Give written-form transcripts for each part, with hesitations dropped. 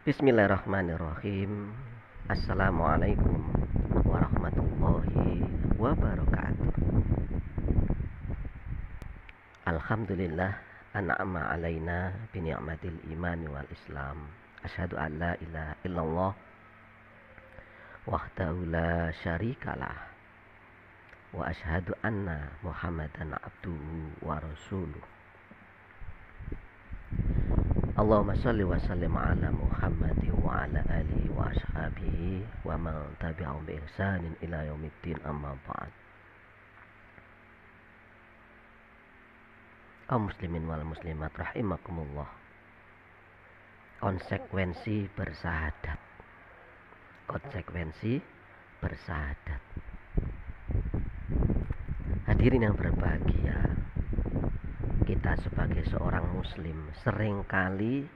Bismillahirrahmanirrahim. Assalamualaikum warahmatullahi wabarakatuh. Alhamdulillah an'ama alaina bi ni'matil imani wal islam. Asyhadu an la ilaha illallah wahdahu la syarikalah wa asyhadu anna Muhammadan abduhu wa rasuluh. Allahumma salli wa sallim ala Muhammadin wa ala alihi wa ashabihi wa man tabi'ahum bi ihsanin ila yaumiddin, amma ba'd. Kaum muslimin wal muslimat rahimakumullah. Konsekuensi bersahadat. Konsekuensi bersahadat. Hadirin yang berbahagia, kita sebagai seorang muslim seringkali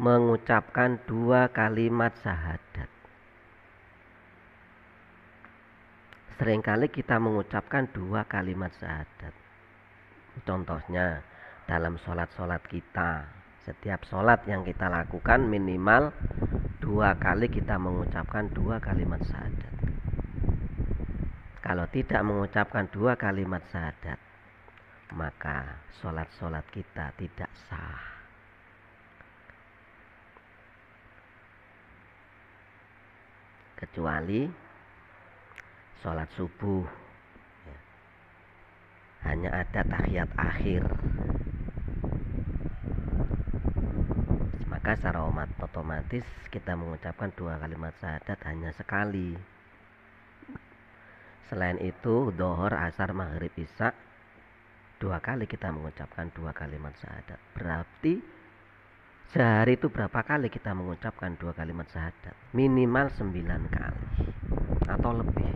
mengucapkan dua kalimat syahadat. Seringkali kita mengucapkan dua kalimat syahadat. Contohnya dalam sholat-sholat kita, setiap sholat yang kita lakukan minimal dua kali kita mengucapkan dua kalimat syahadat. Kalau tidak mengucapkan dua kalimat syahadat, maka sholat-sholat kita tidak sah. Kecuali sholat subuh, hanya ada tahiyat akhir, maka secara otomatis kita mengucapkan dua kalimat syahadat hanya sekali. Selain itu dhuhur, asar, maghrib, isya, dua kali kita mengucapkan dua kalimat syahadat. Berarti sehari itu berapa kali kita mengucapkan dua kalimat syahadat? Minimal 9 kali atau lebih.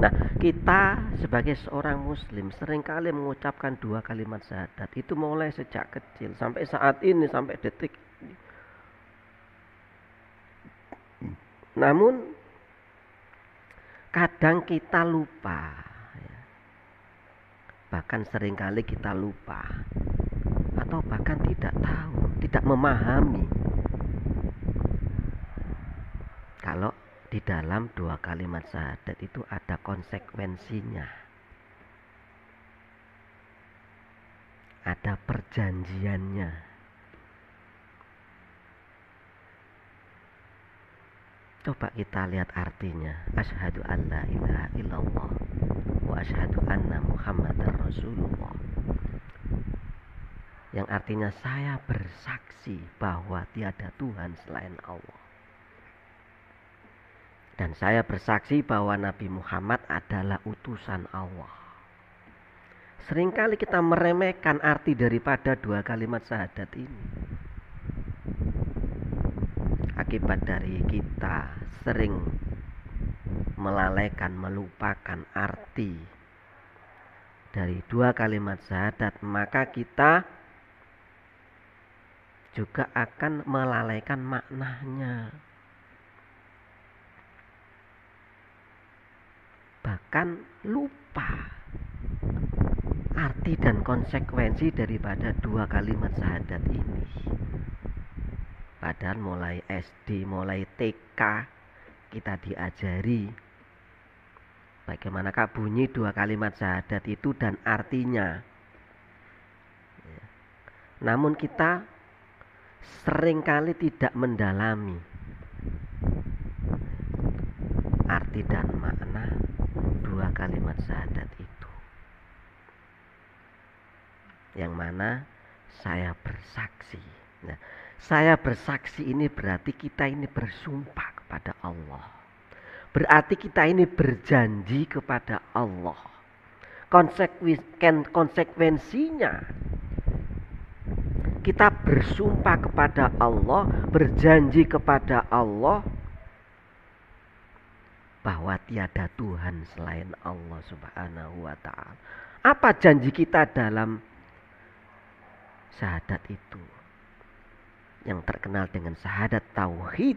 Nah, kita sebagai seorang muslim seringkali mengucapkan dua kalimat syahadat itu mulai sejak kecil sampai saat ini, sampai detik ini. Namun kadang kita lupa, bahkan seringkali kita lupa atau bahkan tidak tahu, tidak memahami kalau di dalam dua kalimat syahadat itu ada konsekuensinya, ada perjanjiannya. Coba kita lihat artinya. Asyhadu an la ilaha illallah wa asyhadu anna Muhammadar Rasulullah. Yang artinya saya bersaksi bahwa tiada Tuhan selain Allah. Dan saya bersaksi bahwa Nabi Muhammad adalah utusan Allah. Seringkali kita meremehkan arti daripada dua kalimat syahadat ini. Akibat dari kita sering melalaikan, melupakan arti dari dua kalimat syahadat, maka kita juga akan melalaikan maknanya. Bahkan lupa arti dan konsekuensi daripada dua kalimat syahadat ini. Padahal mulai SD, mulai TK kita diajari bagaimanakah bunyi dua kalimat syahadat itu dan artinya. Namun kita seringkali tidak mendalami arti dan makna dua kalimat syahadat itu. Yang mana saya bersaksi. Nah, saya bersaksi ini berarti kita ini bersumpah kepada Allah. Berarti kita ini berjanji kepada Allah. Konsekuensinya kita bersumpah kepada Allah, berjanji kepada Allah bahwa tiada Tuhan selain Allah Subhanahu wa ta'ala. Apa janji kita dalam syahadat itu? Yang terkenal dengan syahadat tauhid.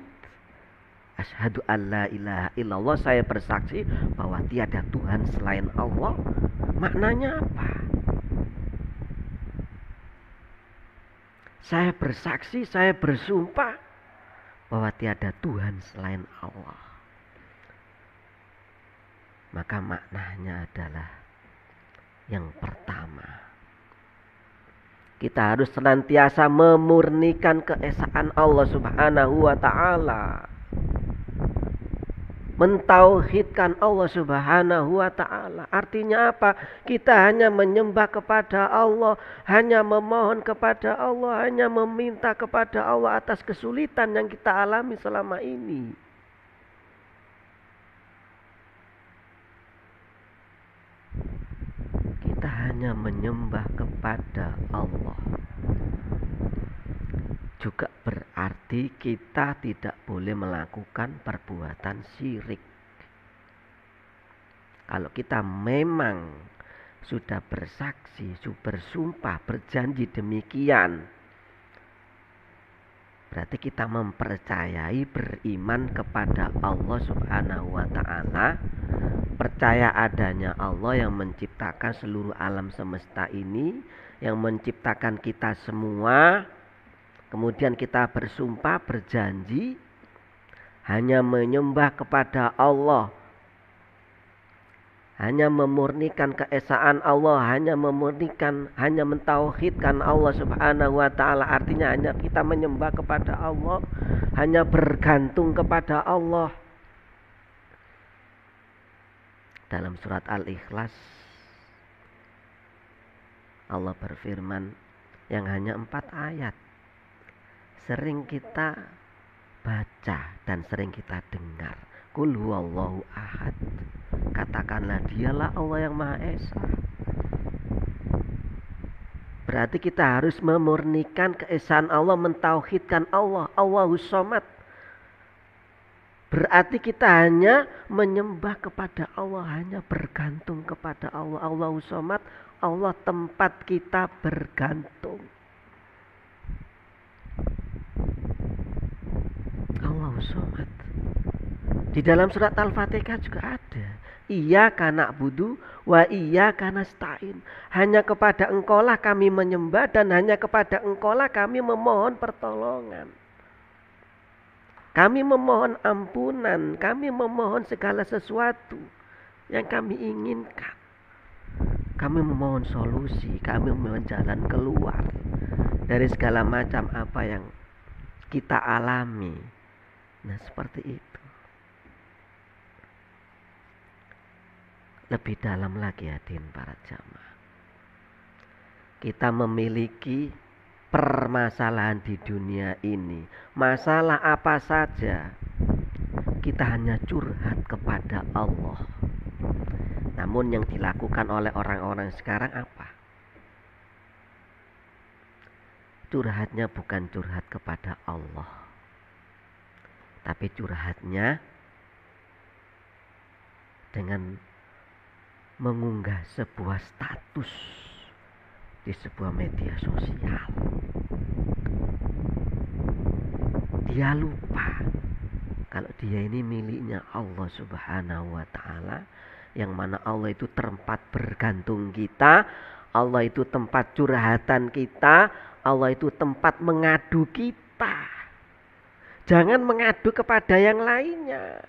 Asyhadu an la ilaha illallah, saya bersaksi bahwa tiada Tuhan selain Allah. Maknanya apa? saya bersaksi, saya bersumpah bahwa tiada Tuhan selain Allah. Maka maknanya adalah yang pertama, kita harus senantiasa memurnikan keesaan Allah Subhanahu wa ta'ala, mentauhidkan Allah Subhanahu wa ta'ala. Artinya apa? Kita hanya menyembah kepada Allah, hanya memohon kepada Allah, hanya meminta kepada Allah atas kesulitan yang kita alami selama ini. Kita hanya menyembah kepada Allah. Juga berarti kita tidak boleh melakukan perbuatan syirik. Kalau kita memang sudah bersaksi, sudah bersumpah, berjanji demikian, berarti kita mempercayai, beriman kepada Allah Subhanahu wa ta'ala, percaya adanya Allah yang menciptakan seluruh alam semesta ini, yang menciptakan kita semua. Kemudian kita bersumpah, berjanji hanya menyembah kepada Allah, hanya memurnikan keesaan Allah, hanya mentauhidkan Allah Subhanahu wa ta'ala. Artinya hanya kita menyembah kepada Allah, hanya bergantung kepada Allah. Dalam surat Al-Ikhlas Allah berfirman yang hanya 4 ayat, sering kita baca dan sering kita dengar. Qul huwallahu ahad. Katakanlah dialah Allah yang Maha Esa. Berarti kita harus memurnikan keesaan Allah, mentauhidkan Allah, Allahus Shomad. Berarti kita hanya menyembah kepada Allah, hanya bergantung kepada Allah. Allahus Shomad, Allah tempat kita bergantung. Allahus Shomad. Di dalam surat Al-Fatihah juga ada. Iyyaka na'budu wa iyyaka nasta'in. Hanya kepada Engkaulah kami menyembah dan hanya kepada Engkaulah kami memohon pertolongan. Kami memohon ampunan, kami memohon segala sesuatu yang kami inginkan. Kami memohon solusi, kami memohon jalan keluar dari segala macam apa yang kita alami. Nah, seperti itu. Lebih dalam lagi hadirin para jamaah, kita memiliki permasalahan di dunia ini, masalah apa saja, kita hanya curhat kepada Allah. Namun yang dilakukan oleh orang-orang sekarang apa? Curhatnya bukan curhat kepada Allah, tapi curhatnya dengan mengunggah sebuah status di sebuah media sosial. Dia lupa kalau dia ini miliknya Allah Subhanahu wa ta'ala, yang mana Allah itu tempat bergantung kita, Allah itu tempat curhatan kita, Allah itu tempat mengadu kita. Jangan mengadu kepada yang lainnya.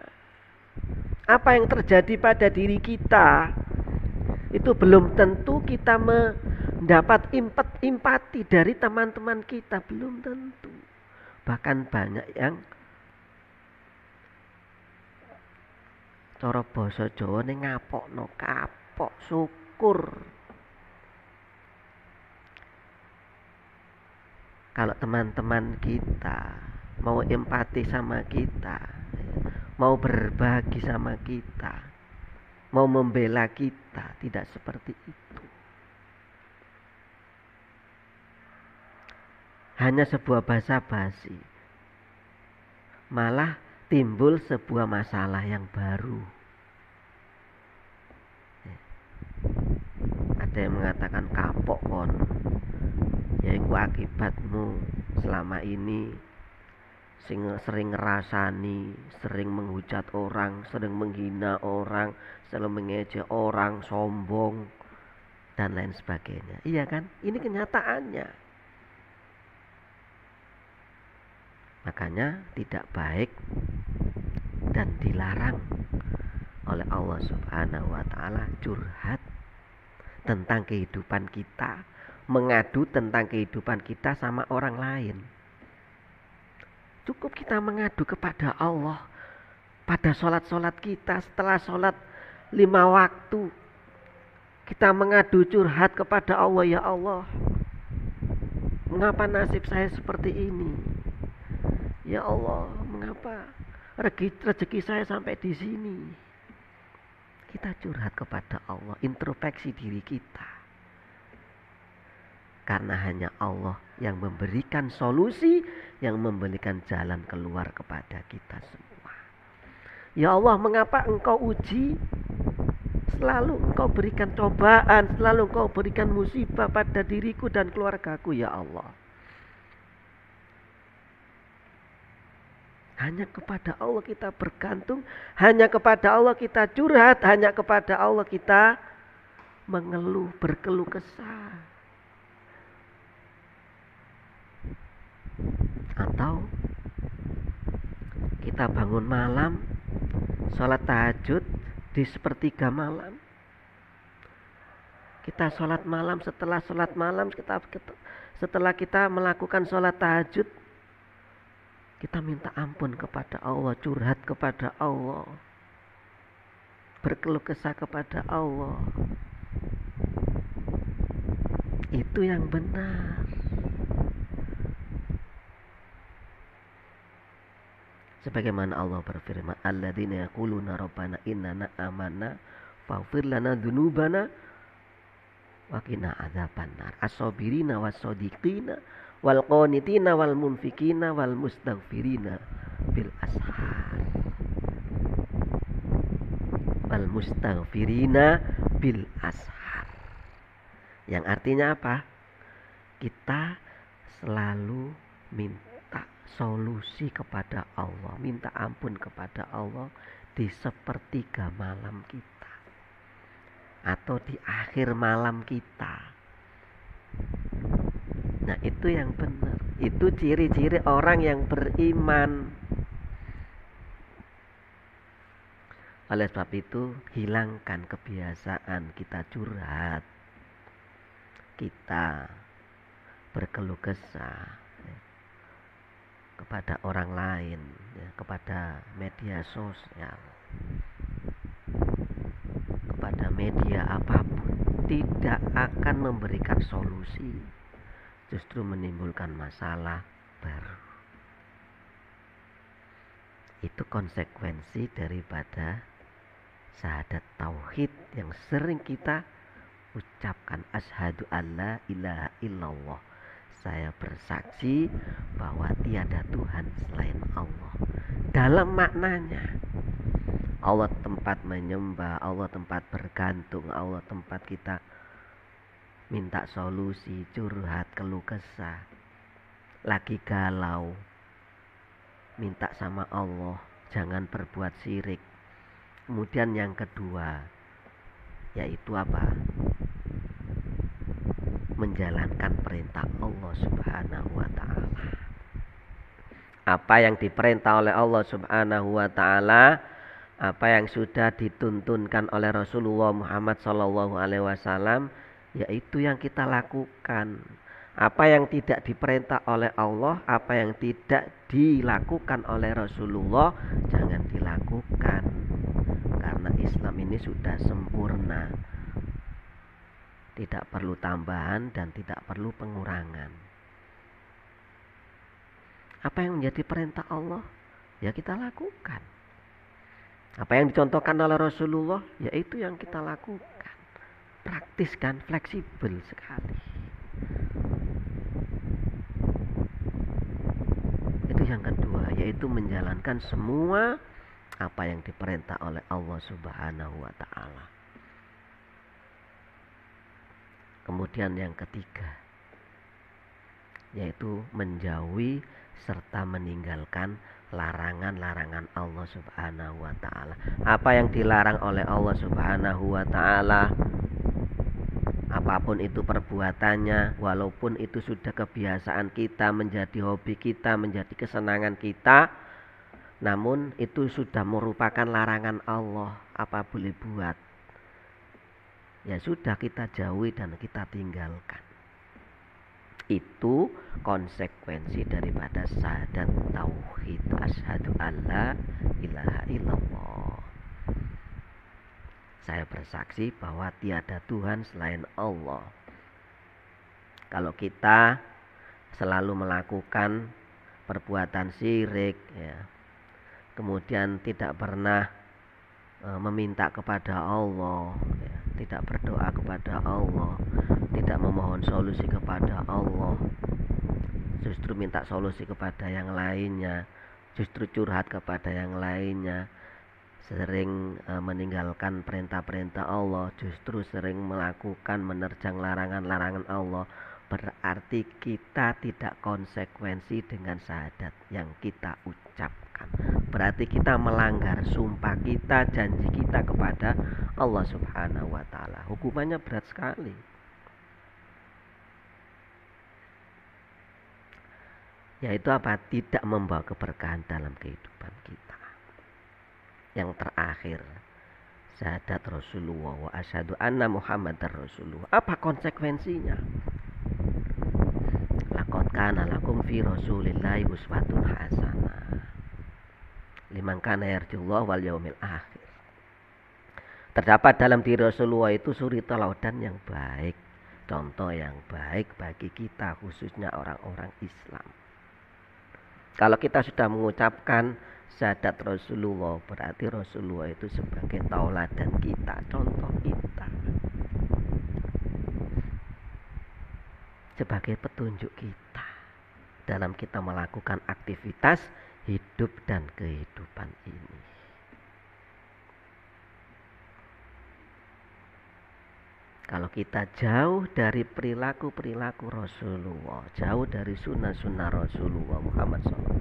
Apa yang terjadi pada diri kita itu belum tentu kita mendapat empati dari teman-teman kita, belum tentu. Bahkan banyak yang cara basa Jawa ning ngapokno, kapok syukur. Kalau teman-teman kita mau empati sama kita, mau berbagi sama kita, mau membela kita, tidak seperti itu. Hanya sebuah basa-basi, malah timbul sebuah masalah yang baru. Ada yang mengatakan kapok kon, yaiku akibatmu selama ini sering ngerasani, sering menghujat orang, sering menghina orang, sering mengejek orang, sombong dan lain sebagainya. Iya kan? Ini kenyataannya. Makanya tidak baik dan dilarang oleh Allah Subhanahu wa taala curhat tentang kehidupan kita, mengadu tentang kehidupan kita sama orang lain. Cukup kita mengadu kepada Allah pada sholat-sholat kita, setelah sholat 5 waktu kita mengadu curhat kepada Allah, ya Allah, mengapa nasib saya seperti ini? Ya Allah, mengapa rezeki saya sampai di sini? Kita curhat kepada Allah, introspeksi diri kita. Karena hanya Allah yang memberikan solusi, yang memberikan jalan keluar kepada kita semua. Ya Allah, mengapa Engkau uji? Selalu Engkau berikan cobaan, selalu Engkau berikan musibah pada diriku dan keluargaku, ya Allah. Hanya kepada Allah kita bergantung, hanya kepada Allah kita curhat, hanya kepada Allah kita mengeluh, berkeluh kesah. Atau kita bangun malam, sholat tahajud di sepertiga malam. Kita sholat malam, setelah sholat malam, setelah kita melakukan sholat tahajud, kita minta ampun kepada Allah, curhat kepada Allah, berkeluh kesah kepada Allah. Itu yang benar. Sebagaimana Allah berfirman, alladzina yaquluna rabbana innana amanna faghfir lana dzunubana wa qina adzabannar as-sabirina was-shadiqina wal qanitina wal munfikina wal mustaghfirina bil ashar wal mustaghfirina bil ashar. Yang artinya apa? Kita selalu minta solusi kepada Allah, minta ampun kepada Allah di sepertiga malam kita atau di akhir malam kita. Nah, itu yang benar. Itu ciri-ciri orang yang beriman. Oleh sebab itu, hilangkan kebiasaan kita curhat, kita berkeluh kesah kepada orang lain, kepada media sosial, kepada media apapun, tidak akan memberikan solusi, justru menimbulkan masalah baru. Itu konsekuensi daripada syahadat tauhid yang sering kita ucapkan, asyhadu alla ilaha illallah, saya bersaksi bahwa tiada Tuhan selain Allah. Dalam maknanya, Allah tempat menyembah, Allah tempat bergantung, Allah tempat kita minta solusi, curhat, keluh kesah, lagi galau, minta sama Allah, jangan berbuat syirik. Kemudian yang kedua, yaitu apa? Menjalankan perintah Allah Subhanahu wa ta'ala. Apa yang diperintah oleh Allah Subhanahu wa ta'ala, apa yang sudah dituntunkan oleh Rasulullah Muhammad sallallahu alaihi wasallam, yaitu yang kita lakukan. Apa yang tidak diperintah oleh Allah, apa yang tidak dilakukan oleh Rasulullah, jangan dilakukan. Karena Islam ini sudah sempurna, tidak perlu tambahan dan tidak perlu pengurangan. Apa yang menjadi perintah Allah, ya kita lakukan. Apa yang dicontohkan oleh Rasulullah, yaitu yang kita lakukan. Praktis kan, fleksibel sekali. Itu yang kedua, yaitu menjalankan semua apa yang diperintah oleh Allah Subhanahu wa ta'ala. Kemudian yang ketiga, yaitu menjauhi serta meninggalkan larangan-larangan Allah Subhanahu wa ta'ala. Apa yang dilarang oleh Allah Subhanahu wa ta'ala, apa apapun itu perbuatannya, walaupun itu sudah kebiasaan kita, menjadi hobi kita, menjadi kesenangan kita, namun itu sudah merupakan larangan Allah, apa boleh buat, ya sudah kita jauhi dan kita tinggalkan. Itu konsekuensi daripada syahadat tauhid, asyhadu alla ilaha illallah. Saya bersaksi bahwa tiada Tuhan selain Allah. Kalau kita selalu melakukan perbuatan syirik, ya, kemudian tidak pernah meminta kepada Allah, ya, tidak berdoa kepada Allah, tidak memohon solusi kepada Allah, justru minta solusi kepada yang lainnya, justru curhat kepada yang lainnya, sering meninggalkan perintah-perintah Allah, justru sering melakukan menerjang larangan-larangan Allah, berarti kita tidak konsekuensi dengan syahadat yang kita ucapkan. Berarti kita melanggar sumpah kita, janji kita kepada Allah Subhanahu wa ta'ala. Hukumannya berat sekali. Yaitu apa? Tidak membawa keberkahan dalam kehidupan kita. Yang terakhir, syahadat Rasulullah wa asyhadu anna Muhammadar Rasulullah. Apa konsekuensinya? Laqad kana lakum fi Rasulillahi uswatun hasanah liman kana yarjullah wal yaumil akhir. Terdapat dalam diri Rasulullah itu suri teladan yang baik, contoh yang baik bagi kita, khususnya orang-orang Islam. Kalau kita sudah mengucapkan syahadat Rasulullah, berarti Rasulullah itu sebagai tauladan kita, contoh kita, sebagai petunjuk kita dalam kita melakukan aktivitas hidup dan kehidupan ini. Kalau kita jauh dari perilaku-perilaku Rasulullah, jauh dari sunnah-sunnah Rasulullah Muhammad SAW,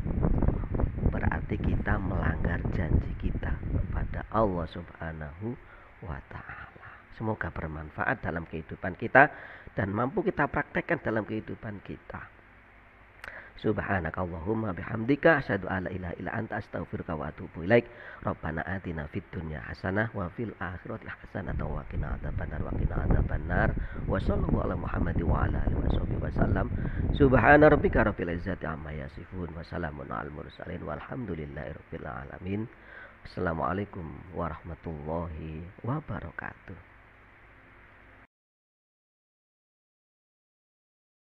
berarti kita melanggar janji kita kepada Allah Subhanahu wa ta'ala. Semoga bermanfaat dalam kehidupan kita dan mampu kita praktekkan dalam kehidupan kita. Subhanakallahumma bihamdika asyhadu alla ilaha illa anta astaghfiruka wa atubu ilaik. Rabbana atina fid dunya hasanah wa fil akhirati hasanah wa qina adzabannar wa qina adzabannar. Wa sallallahu ala Muhammad wa ala alihi wasallam. Subhana rabbika rabbil izzati amma yasifun wa salamun alal mursalin walhamdulillahi rabbil alamin. Assalamualaikum warahmatullahi wabarakatuh.